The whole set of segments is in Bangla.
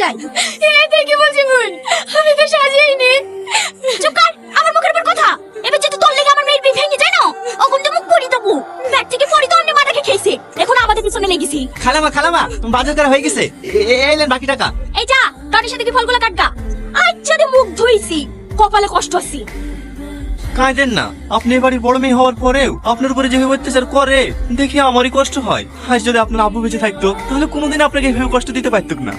চাই। এটা কি বলছিস বোন? আমি তো সাজিয়েইনি। চুপ কর, আমার মুখের উপর কথা। এবার যদি তোর লেগে আমার মেয়ের বিয়ে ভেঙে যায় না, ওখান থেকে মুখ পড়ি দেবো। ব্যাগ থেকে পড়ি তো অন্য মাথাকে খেয়েছে। এখন আমাদের পিছনে লেগেছি। খালামা বাজার করা হয়ে গেছে, এলেন বাকি টাকা। এই যা, টনির সাথে কি ফলগুলো কাটগা। আচ্ছা রে, মুখ ধুইছি, কপালে কষ্ট আছে। কাঁদেন না, আপনি এবারে বড় মেয়ে হওয়ার পরেও আপনার উপরে যেভাবে অত্যাচার করে দেখে আমারই কষ্ট হয়। আজ যদি আপনার আব্বু বেঁচে থাকতো তাহলে কোনোদিন আপনাকে এভাবে কষ্ট দিতে পারতুক না।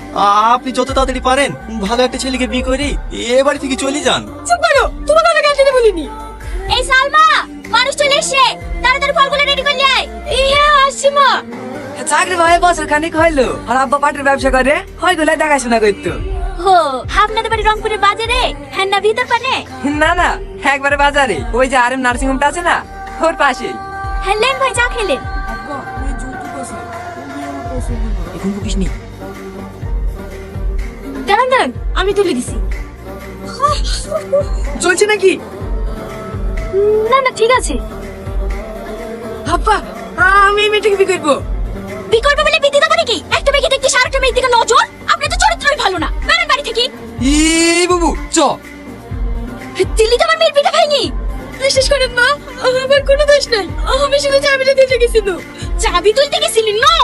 আপনি যত তাড়াতাড়ি পারেন ভালো একটা ছেলেকে বিয়ে করে এ বাড়ি থেকে চলে যান। চুপ করো, তোমাকে আমি কাটতে বলিনি। এই সালমা, মানুষ চলে এসে, তাড়াতাড়ি ফলগুলো রেডি করে নিয়ে আয়। ইয়া আসছি মা। চাকরি ভাই বছর খানিক হইলো, আর আব্বা পাটের ব্যবসা করে, হয়গুলো দেখাশোনা করতো। হো, আপনাদের বাড়ি রংপুরের বাজারে, হ্যাঁ না ভিতর পানে? না একবারে বাজারে, ওই যে আরএম নার্সিং হোমটা আছে না, ওর পাশেই। হ্যাঁ লেন ভাই, চা খেলেন? এখন বুকিস নি। দাঁড়ান, আমি তুলে দিছি। চলছে নাকি? না ঠিক আছে। আব্বা, আমি এই মেয়েটাকে বিয়ে করবো। বি করবে বলে বিয়ে দেবো নাকি? একটা মেয়েকে দেখতে আরেকটা মেয়ের দিকে নজর। আপনার তো চরিত্রই ভালো না, বেরেন বাড়ি থেকে। এই বাবু চ। দিল্লি তো আমার মেয়ের বিটা ভাইনি। বিশ্বাস করেন মা, আমার কোনো দোষ নাই। আমি শুধু চাবিটা দিতে গেছিল। চাবি তুলতে গেছিলি না?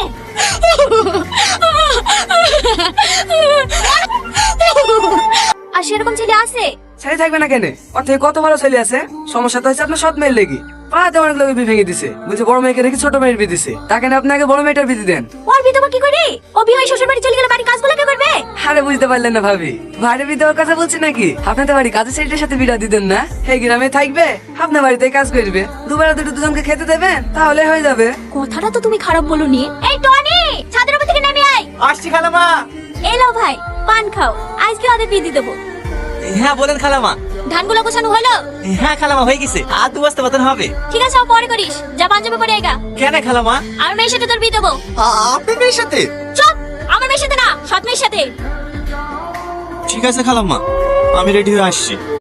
আর সেরকম ছেলে আছে? ছেলে থাকবে না কেন? ওর থেকে কত ভালো ছেলে আছে। সমস্যা তো হচ্ছে আপনার সৎ মেয়ের লেগে। পাড়াতে অনেক লোক বিয়ে ভেঙে দিছে, বলছে বড় মেয়েকে রেখে ছোট মেয়ের বিয়ে দিছে। তাকে না আপনাকে বড় মেয়েটার বিয়ে দেন। ওর বিধবা কি করে? ও বিয়ে হয়ে শ্বশুর বাড়ি চলে গেলে বাড়ির কাজগুলো কে করবে? আরে বুঝতে পারলেন না ভাবি, ভাইয়ের বিধবার কথা বলছি নাকি? আপনাদের বাড়ি কাজের ছেলেটার সাথে বিয়ে দিতেন না? এই গ্রামে থাকবে, আপনার বাড়িতে কাজ করবে, দুবেলা দুজনকে খেতে দেবেন, তাহলে হয়ে যাবে। কথাটা তো তুমি খারাপ বলনি। এই টনি, ছাদের উপর থেকে নেমে আয়। আসছি খালামা। এলো ভাই, পান খাও, আজকে ওদের বিয়ে দিয়ে দেবো। হ্যাঁ বলেন খালামা। ধানগুলো গোছানো হলো? হ্যাঁ খালামা, হয়ে গেছে, আর 2 বস্তা মতন হবে। ঠিক আছে, ও পরে করিস। যা পাঞ্জাবি পরে আইগা। কেন খালামা? আমার মেয়ের সাথে তোর বিয়ে দেবো। আপনার মেয়ের সাথে? চুপ, আমার মেয়ের সাথে না, সৎ মেয়ের সাথে। ঠিক আছে খালাম্মা, আমি রেডি হয়ে আসছি।